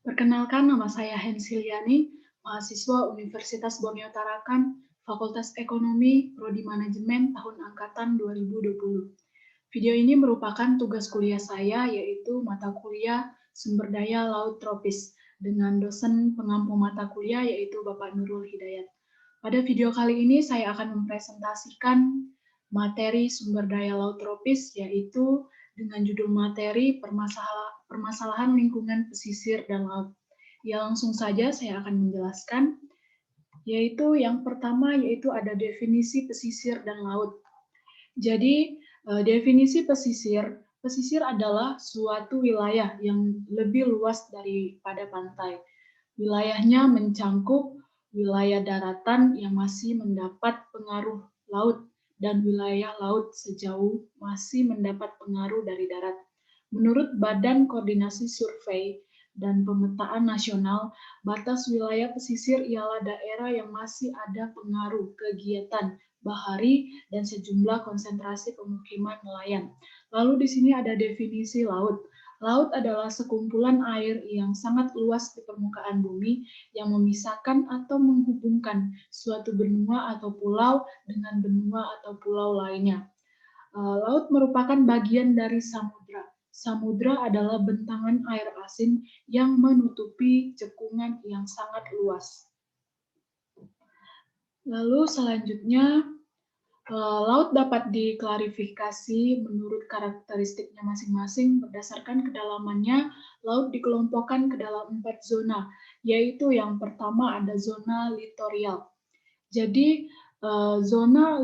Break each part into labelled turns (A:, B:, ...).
A: Perkenalkan, nama saya Hensiliani, mahasiswa Universitas Borneo Tarakan, Fakultas Ekonomi, Prodi Manajemen tahun angkatan 2020. Video ini merupakan tugas kuliah saya, yaitu mata kuliah Sumber Daya Laut Tropis, dengan dosen pengampu mata kuliah, yaitu Bapak Nurul Hidayat. Pada video kali ini, saya akan mempresentasikan materi sumber daya laut tropis, yaitu dengan judul materi permasalahan lingkungan pesisir dan laut. Ya, langsung saja saya akan menjelaskan, yaitu yang pertama yaitu ada definisi pesisir dan laut. Jadi, definisi pesisir, pesisir adalah suatu wilayah yang lebih luas daripada pantai. Wilayahnya mencangkup wilayah daratan yang masih mendapat pengaruh laut dan wilayah laut sejauh masih mendapat pengaruh dari darat. Menurut Badan Koordinasi Survei dan Pemetaan Nasional, batas wilayah pesisir ialah daerah yang masih ada pengaruh kegiatan bahari dan sejumlah konsentrasi pemukiman nelayan. Lalu di sini ada definisi laut. Laut adalah sekumpulan air yang sangat luas di permukaan bumi yang memisahkan atau menghubungkan suatu benua atau pulau dengan benua atau pulau lainnya. Laut merupakan bagian dari samudra. Samudra adalah bentangan air asin yang menutupi cekungan yang sangat luas. Lalu selanjutnya, laut dapat diklarifikasi menurut karakteristiknya masing-masing berdasarkan kedalamannya. Laut dikelompokkan ke dalam 4 zona, yaitu yang pertama ada zona litorial. Jadi, zona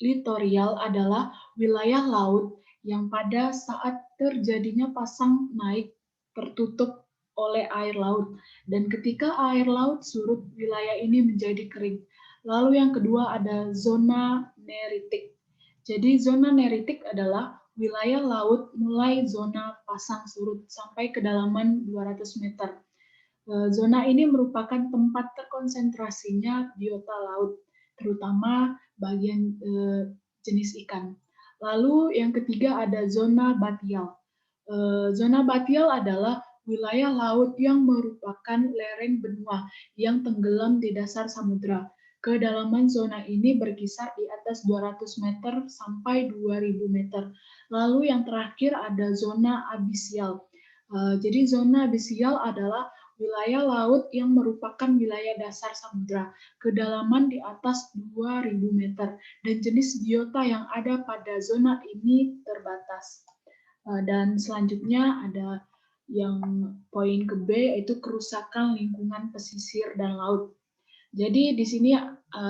A: litorial adalah wilayah laut yang pada saat terjadinya pasang naik tertutup oleh air laut, dan ketika air laut surut, wilayah ini menjadi kering. Lalu yang kedua ada zona neritik. Jadi zona neritik adalah wilayah laut mulai zona pasang surut sampai kedalaman 200 meter. Zona ini merupakan tempat terkonsentrasinya biota laut, terutama bagian jenis ikan. Lalu yang ketiga ada zona batial. Zona batial adalah wilayah laut yang merupakan lereng benua yang tenggelam di dasar samudra. Kedalaman zona ini berkisar di atas 200 meter sampai 2000 meter. Lalu yang terakhir ada zona abisial. Jadi zona abisial adalah wilayah laut yang merupakan wilayah dasar samudra, kedalaman di atas 2000 meter, dan jenis biota yang ada pada zona ini terbatas. Dan selanjutnya ada yang poin ke B, yaitu kerusakan lingkungan pesisir dan laut. Jadi di sini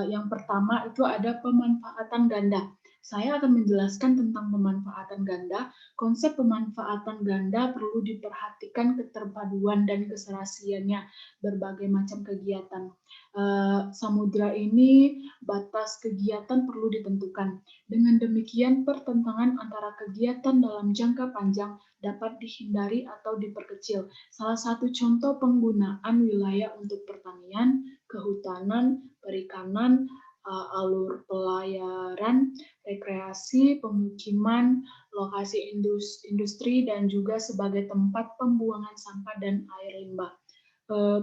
A: yang pertama itu ada pemanfaatan ganda. Saya akan menjelaskan tentang pemanfaatan ganda. Konsep pemanfaatan ganda perlu diperhatikan keterpaduan dan keserasiannya berbagai macam kegiatan. Samudra ini batas kegiatan perlu ditentukan. Dengan demikian pertentangan antara kegiatan dalam jangka panjang dapat dihindari atau diperkecil. Salah satu contoh penggunaan wilayah untuk pertanian, kehutanan, perikanan, alur pelayaran, rekreasi, pemukiman, lokasi industri, dan juga sebagai tempat pembuangan sampah dan air limbah.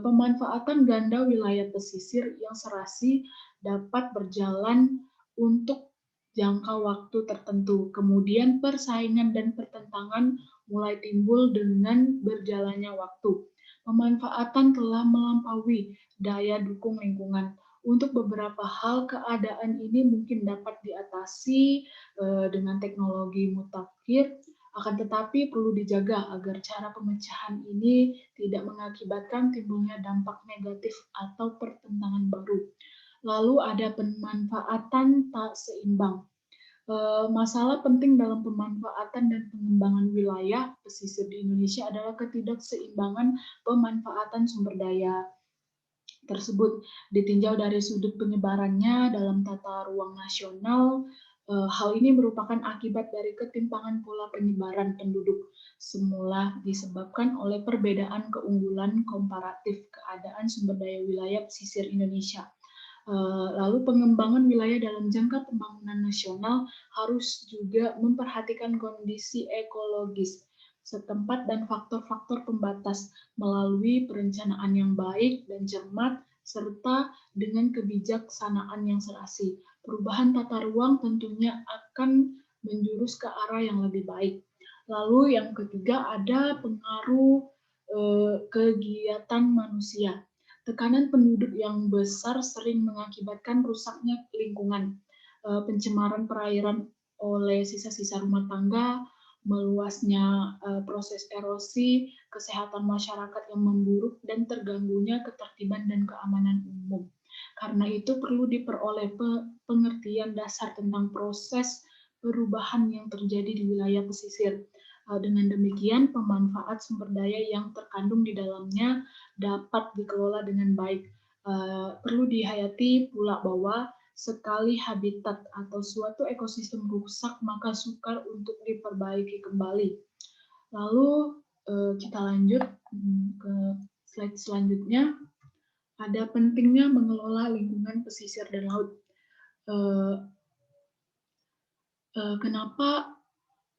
A: Pemanfaatan ganda wilayah pesisir yang serasi dapat berjalan untuk jangka waktu tertentu. Kemudian persaingan dan pertentangan mulai timbul dengan berjalannya waktu. Pemanfaatan telah melampaui daya dukung lingkungan. Untuk beberapa hal, keadaan ini mungkin dapat diatasi dengan teknologi mutakhir, akan tetapi perlu dijaga agar cara pemecahan ini tidak mengakibatkan timbulnya dampak negatif atau pertentangan baru. Lalu ada pemanfaatan tak seimbang. Masalah penting dalam pemanfaatan dan pengembangan wilayah pesisir di Indonesia adalah ketidakseimbangan pemanfaatan sumber daya tersebut ditinjau dari sudut penyebarannya dalam tata ruang nasional. Hal ini merupakan akibat dari ketimpangan pola penyebaran penduduk, semula disebabkan oleh perbedaan keunggulan komparatif keadaan sumber daya wilayah pesisir Indonesia. Lalu pengembangan wilayah dalam jangka pembangunan nasional harus juga memperhatikan kondisi ekologis. setempat dan faktor-faktor pembatas melalui perencanaan yang baik dan cermat serta dengan kebijaksanaan yang serasi. Perubahan tata ruang tentunya akan menjurus ke arah yang lebih baik. Lalu yang ketiga ada pengaruh kegiatan manusia. Tekanan penduduk yang besar sering mengakibatkan rusaknya lingkungan, pencemaran perairan oleh sisa-sisa rumah tangga, meluasnya proses erosi, kesehatan masyarakat yang memburuk, dan terganggunya ketertiban dan keamanan umum. Karena itu perlu diperoleh pengertian dasar tentang proses perubahan yang terjadi di wilayah pesisir. Dengan demikian, pemanfaat sumber daya yang terkandung di dalamnya dapat dikelola dengan baik. Perlu dihayati pula bahwa sekali habitat atau suatu ekosistem rusak, maka sukar untuk diperbaiki kembali. Lalu kita lanjut ke slide selanjutnya. Ada pentingnya mengelola lingkungan pesisir dan laut. Kenapa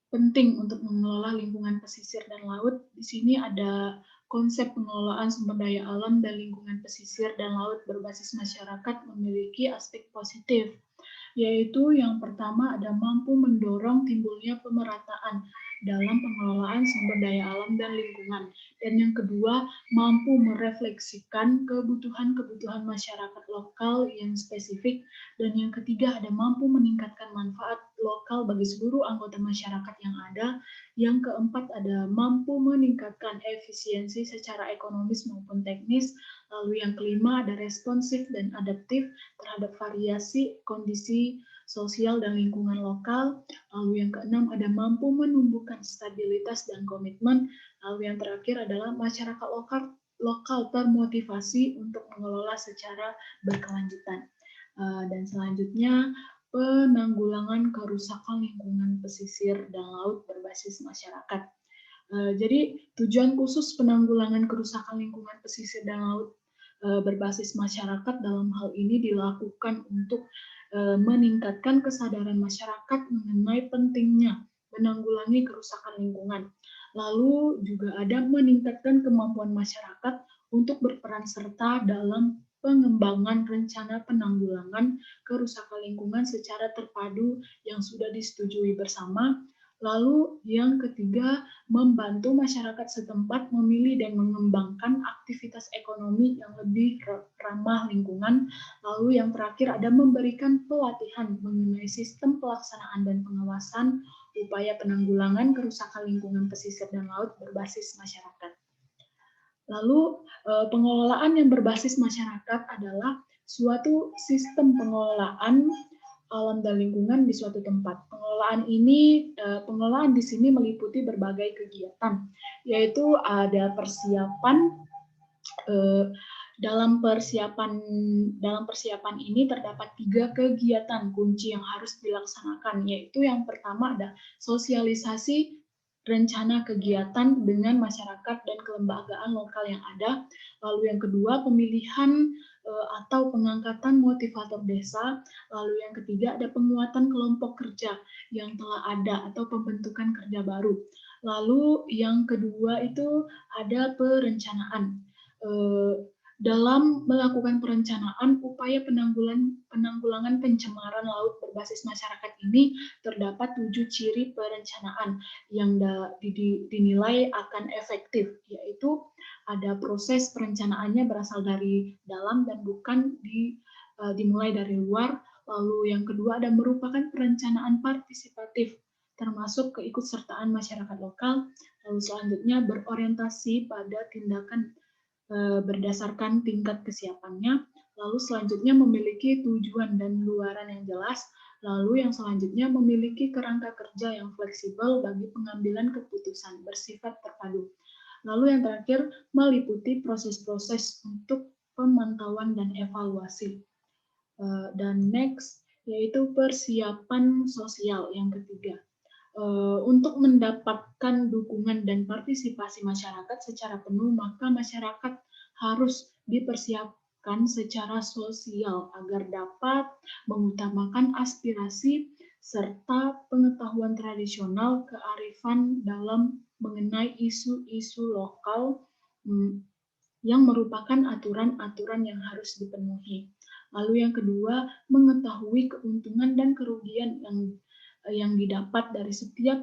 A: penting untuk mengelola lingkungan pesisir dan laut? Di sini ada konsep pengelolaan sumber daya alam dan lingkungan pesisir dan laut berbasis masyarakat memiliki aspek positif, yaitu yang pertama ada mampu mendorong timbulnya pemerataan dalam pengelolaan sumber daya alam dan lingkungan. Dan yang kedua, mampu merefleksikan kebutuhan-kebutuhan masyarakat lokal yang spesifik. Dan yang ketiga, ada mampu meningkatkan manfaat lokal bagi seluruh anggota masyarakat yang ada. Yang keempat, ada mampu meningkatkan efisiensi secara ekonomis maupun teknis. Lalu yang kelima, ada responsif dan adaptif terhadap variasi kondisi sosial dan lingkungan lokal. Lalu yang keenam ada mampu menumbuhkan stabilitas dan komitmen. Lalu yang terakhir adalah masyarakat lokal termotivasi untuk mengelola secara berkelanjutan. Dan selanjutnya penanggulangan kerusakan lingkungan pesisir dan laut berbasis masyarakat. Jadi tujuan khusus penanggulangan kerusakan lingkungan pesisir dan laut berbasis masyarakat dalam hal ini dilakukan untuk meningkatkan kesadaran masyarakat mengenai pentingnya menanggulangi kerusakan lingkungan. Lalu juga ada meningkatkan kemampuan masyarakat untuk berperan serta dalam pengembangan rencana penanggulangan kerusakan lingkungan secara terpadu yang sudah disetujui bersama. Lalu yang ketiga, membantu masyarakat setempat memilih dan mengembangkan aktivitas ekonomi yang lebih ramah lingkungan. Lalu yang terakhir ada memberikan pelatihan mengenai sistem pelaksanaan dan pengawasan upaya penanggulangan kerusakan lingkungan pesisir dan laut berbasis masyarakat. Lalu pengelolaan yang berbasis masyarakat adalah suatu sistem pengelolaan alam dan lingkungan di suatu tempat. Pengelolaan di sini meliputi berbagai kegiatan, yaitu ada persiapan. Dalam persiapan ini terdapat 3 kegiatan kunci yang harus dilaksanakan, yaitu yang pertama ada sosialisasi rencana kegiatan dengan masyarakat dan kelembagaan lokal yang ada. Lalu yang kedua, pemilihan atau pengangkatan motivator desa. Lalu yang ketiga, ada penguatan kelompok kerja yang telah ada atau pembentukan kerja baru. Lalu yang kedua itu ada perencanaan. Dalam melakukan perencanaan, upaya penanggulangan pencemaran laut berbasis masyarakat ini terdapat 7 ciri perencanaan yang dinilai akan efektif, yaitu ada proses perencanaannya berasal dari dalam dan bukan dimulai dari luar. Lalu yang kedua ada merupakan perencanaan partisipatif, termasuk keikutsertaan masyarakat lokal. Lalu selanjutnya berorientasi pada tindakan berdasarkan tingkat kesiapannya. Lalu selanjutnya memiliki tujuan dan luaran yang jelas. Lalu yang selanjutnya memiliki kerangka kerja yang fleksibel bagi pengambilan keputusan bersifat terpadu. Lalu yang terakhir meliputi proses-proses untuk pemantauan dan evaluasi. Dan next yaitu persiapan sosial yang ketiga. Untuk mendapatkan dukungan dan partisipasi masyarakat secara penuh, maka masyarakat harus dipersiapkan secara sosial agar dapat mengutamakan aspirasi serta pengetahuan tradisional kearifan dalam mengenai isu-isu lokal yang merupakan aturan-aturan yang harus dipenuhi. Lalu yang kedua, mengetahui keuntungan dan kerugian yang didapat dari setiap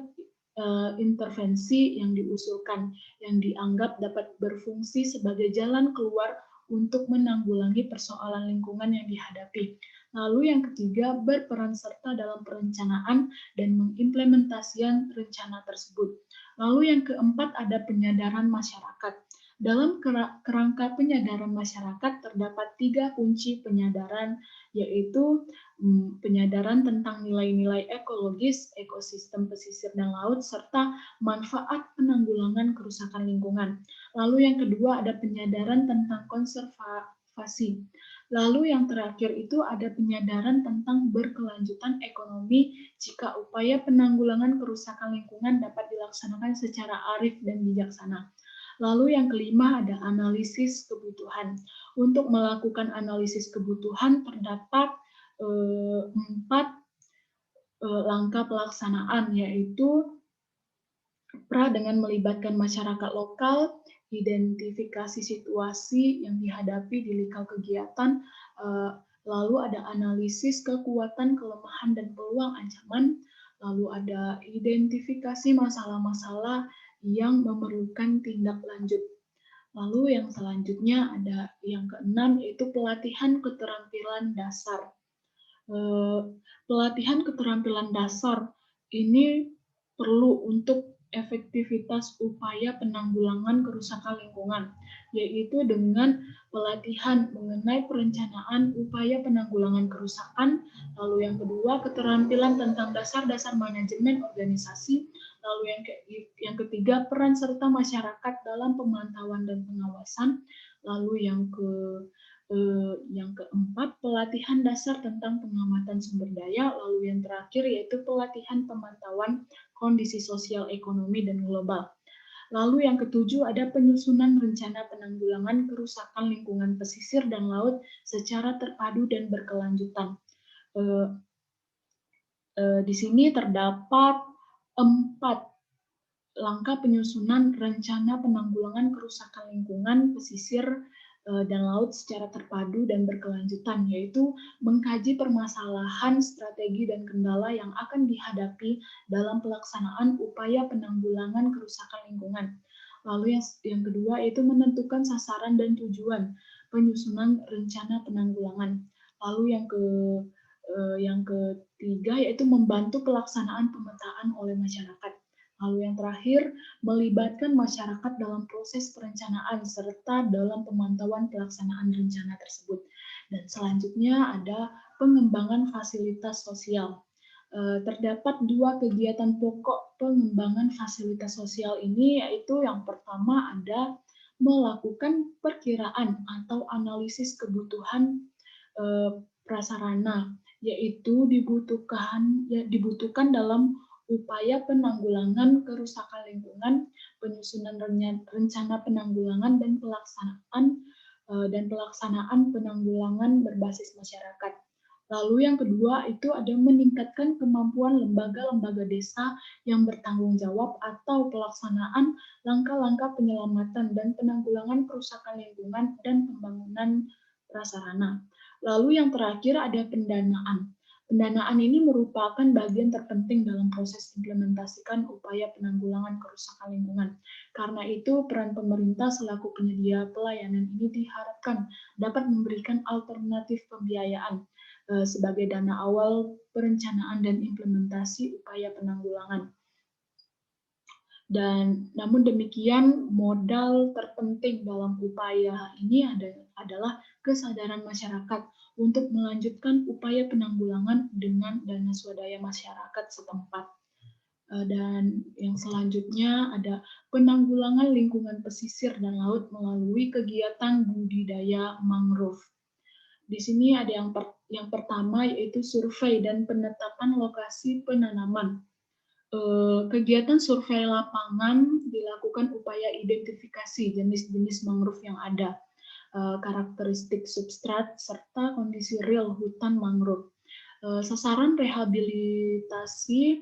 A: intervensi yang diusulkan, yang dianggap dapat berfungsi sebagai jalan keluar untuk menanggulangi persoalan lingkungan yang dihadapi. Lalu yang ketiga, berperan serta dalam perencanaan dan mengimplementasikan rencana tersebut. Lalu yang keempat, ada penyadaran masyarakat. Dalam kerangka penyadaran masyarakat terdapat 3 kunci penyadaran, yaitu penyadaran tentang nilai-nilai ekologis, ekosistem pesisir dan laut, serta manfaat penanggulangan kerusakan lingkungan. Lalu yang kedua ada penyadaran tentang konservasi. Lalu yang terakhir itu ada penyadaran tentang berkelanjutan ekonomi jika upaya penanggulangan kerusakan lingkungan dapat dilaksanakan secara arif dan bijaksana. Lalu yang kelima ada analisis kebutuhan. Untuk melakukan analisis kebutuhan terdapat 4 langkah pelaksanaan, yaitu dengan melibatkan masyarakat lokal, identifikasi situasi yang dihadapi di lingkar kegiatan, lalu ada analisis kekuatan, kelemahan, dan peluang ancaman, lalu ada identifikasi masalah-masalah yang memerlukan tindak lanjut. Lalu yang selanjutnya ada yang keenam, yaitu pelatihan keterampilan dasar. Pelatihan keterampilan dasar ini perlu untuk efektivitas upaya penanggulangan kerusakan lingkungan, yaitu dengan pelatihan mengenai perencanaan upaya penanggulangan kerusakan, lalu yang kedua keterampilan tentang dasar-dasar manajemen organisasi, lalu yang ketiga peran serta masyarakat dalam pemantauan dan pengawasan, lalu yang keempat, pelatihan dasar tentang pengamatan sumber daya, lalu yang terakhir yaitu pelatihan pemantauan kondisi sosial, ekonomi, dan global. Lalu yang ketujuh ada penyusunan rencana penanggulangan kerusakan lingkungan pesisir dan laut secara terpadu dan berkelanjutan. Di sini terdapat 4 langkah penyusunan rencana penanggulangan kerusakan lingkungan pesisir dan laut secara terpadu dan berkelanjutan, yaitu mengkaji permasalahan, strategi, dan kendala yang akan dihadapi dalam pelaksanaan upaya penanggulangan kerusakan lingkungan. Lalu yang kedua yaitu menentukan sasaran dan tujuan penyusunan rencana penanggulangan. Lalu yang ketiga yaitu membantu pelaksanaan pemetaan oleh masyarakat. Lalu yang terakhir, melibatkan masyarakat dalam proses perencanaan serta dalam pemantauan pelaksanaan rencana tersebut. Dan selanjutnya ada pengembangan fasilitas sosial. Terdapat 2 kegiatan pokok pengembangan fasilitas sosial ini, yaitu yang pertama ada melakukan perkiraan atau analisis kebutuhan prasarana, yaitu dibutuhkan dalam upaya penanggulangan kerusakan lingkungan, penyusunan rencana penanggulangan dan pelaksanaan penanggulangan berbasis masyarakat. Lalu yang kedua itu ada meningkatkan kemampuan lembaga-lembaga desa yang bertanggung jawab atau pelaksanaan langkah-langkah penyelamatan dan penanggulangan kerusakan lingkungan dan pembangunan prasarana. Lalu yang terakhir ada pendanaan. Pendanaan ini merupakan bagian terpenting dalam proses implementasikan upaya penanggulangan kerusakan lingkungan. Karena itu, peran pemerintah selaku penyedia pelayanan ini diharapkan dapat memberikan alternatif pembiayaan sebagai dana awal perencanaan dan implementasi upaya penanggulangan. Dan namun demikian, modal terpenting dalam upaya ini adalah kesadaran masyarakat untuk melanjutkan upaya penanggulangan dengan dana swadaya masyarakat setempat. Dan yang selanjutnya ada penanggulangan lingkungan pesisir dan laut melalui kegiatan budidaya mangrove. Di sini ada yang pertama yaitu survei dan penetapan lokasi penanaman. Kegiatan survei lapangan dilakukan upaya identifikasi jenis-jenis mangrove yang ada, karakteristik substrat, serta kondisi real hutan mangrove. Sasaran rehabilitasi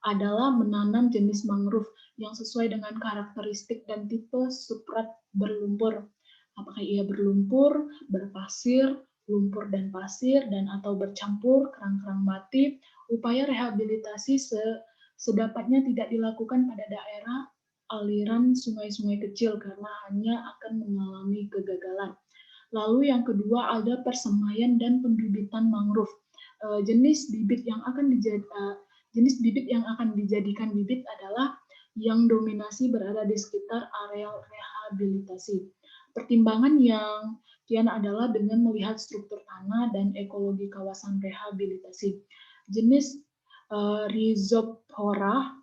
A: adalah menanam jenis mangrove yang sesuai dengan karakteristik dan tipe substrat berlumpur. Apakah ia berlumpur, berpasir, lumpur dan pasir, dan atau bercampur, kerang-kerang mati. Upaya rehabilitasi sedapatnya tidak dilakukan pada daerah aliran sungai-sungai kecil karena hanya akan mengalami kegagalan. Lalu yang kedua ada persemaian dan pembibitan mangrove. Jenis bibit yang akan dijadikan bibit adalah yang dominasi berada di sekitar areal rehabilitasi. Pertimbangan yang kian adalah dengan melihat struktur tanah dan ekologi kawasan rehabilitasi. Jenis Rhizophora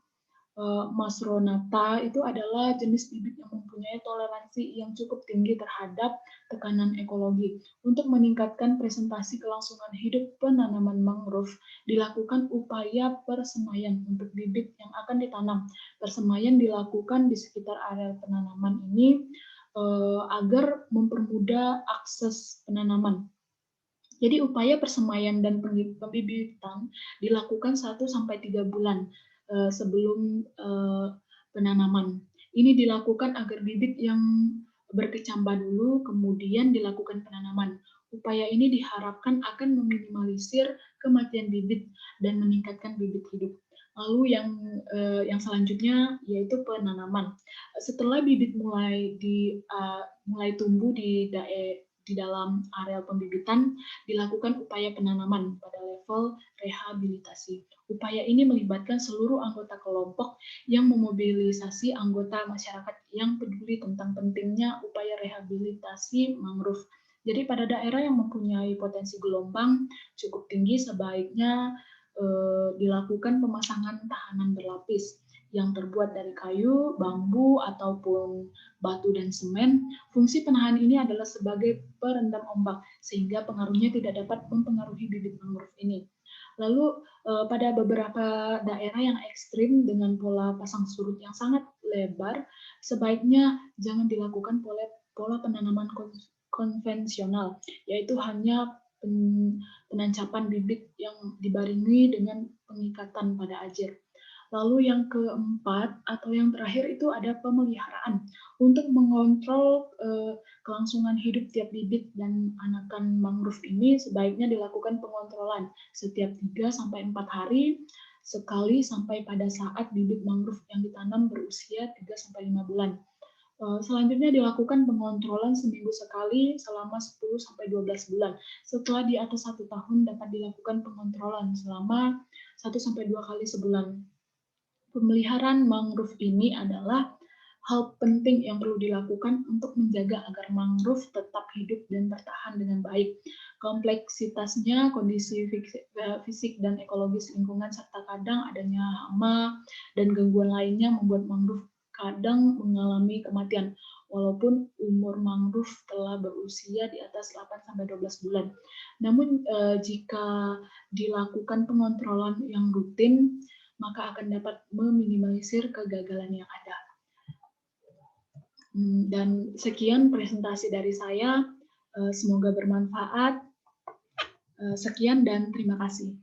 A: Masronata itu adalah jenis bibit yang mempunyai toleransi yang cukup tinggi terhadap tekanan ekologi. Untuk meningkatkan presentasi kelangsungan hidup penanaman mangrove, dilakukan upaya persemaian untuk bibit yang akan ditanam. Persemaian dilakukan di sekitar area penanaman ini agar mempermudah akses penanaman. Jadi upaya persemaian dan pembibitan dilakukan 1-3 bulan sebelum penanaman. Ini dilakukan agar bibit yang berkecambah dulu, kemudian dilakukan penanaman. Upaya ini diharapkan akan meminimalisir kematian bibit dan meningkatkan bibit hidup. Lalu yang selanjutnya yaitu penanaman. Setelah bibit mulai tumbuh di dalam area pembibitan, dilakukan upaya penanaman pada level rehabilitasi. Upaya ini melibatkan seluruh anggota kelompok yang memobilisasi anggota masyarakat yang peduli tentang pentingnya upaya rehabilitasi mangrove. Jadi pada daerah yang mempunyai potensi gelombang cukup tinggi sebaiknya dilakukan pemasangan tahanan berlapis yang terbuat dari kayu, bambu, ataupun batu dan semen. Fungsi penahan ini adalah sebagai perendam ombak, sehingga pengaruhnya tidak dapat mempengaruhi bibit mangrove ini. Lalu pada beberapa daerah yang ekstrim dengan pola pasang surut yang sangat lebar, sebaiknya jangan dilakukan pola penanaman konvensional, yaitu hanya penancapan bibit yang dibarengi dengan pengikatan pada ajir. Lalu yang keempat atau yang terakhir itu ada pemeliharaan. Untuk mengontrol kelangsungan hidup tiap bibit dan anakan mangrove ini sebaiknya dilakukan pengontrolan setiap 3-4 hari sekali sampai pada saat bibit mangrove yang ditanam berusia 3-5 bulan. Selanjutnya dilakukan pengontrolan seminggu sekali selama 10-12 bulan. Setelah di atas 1 tahun dapat dilakukan pengontrolan selama 1-2 kali sebulan. Pemeliharaan mangrove ini adalah hal penting yang perlu dilakukan untuk menjaga agar mangrove tetap hidup dan bertahan dengan baik. Kompleksitasnya, kondisi fisik dan ekologis lingkungan, serta kadang adanya hama dan gangguan lainnya membuat mangrove kadang mengalami kematian, walaupun umur mangrove telah berusia di atas 8-12 bulan. Namun jika dilakukan pengontrolan yang rutin, maka akan dapat meminimalisir kegagalan yang ada. Dan sekian presentasi dari saya, semoga bermanfaat. Sekian dan terima kasih.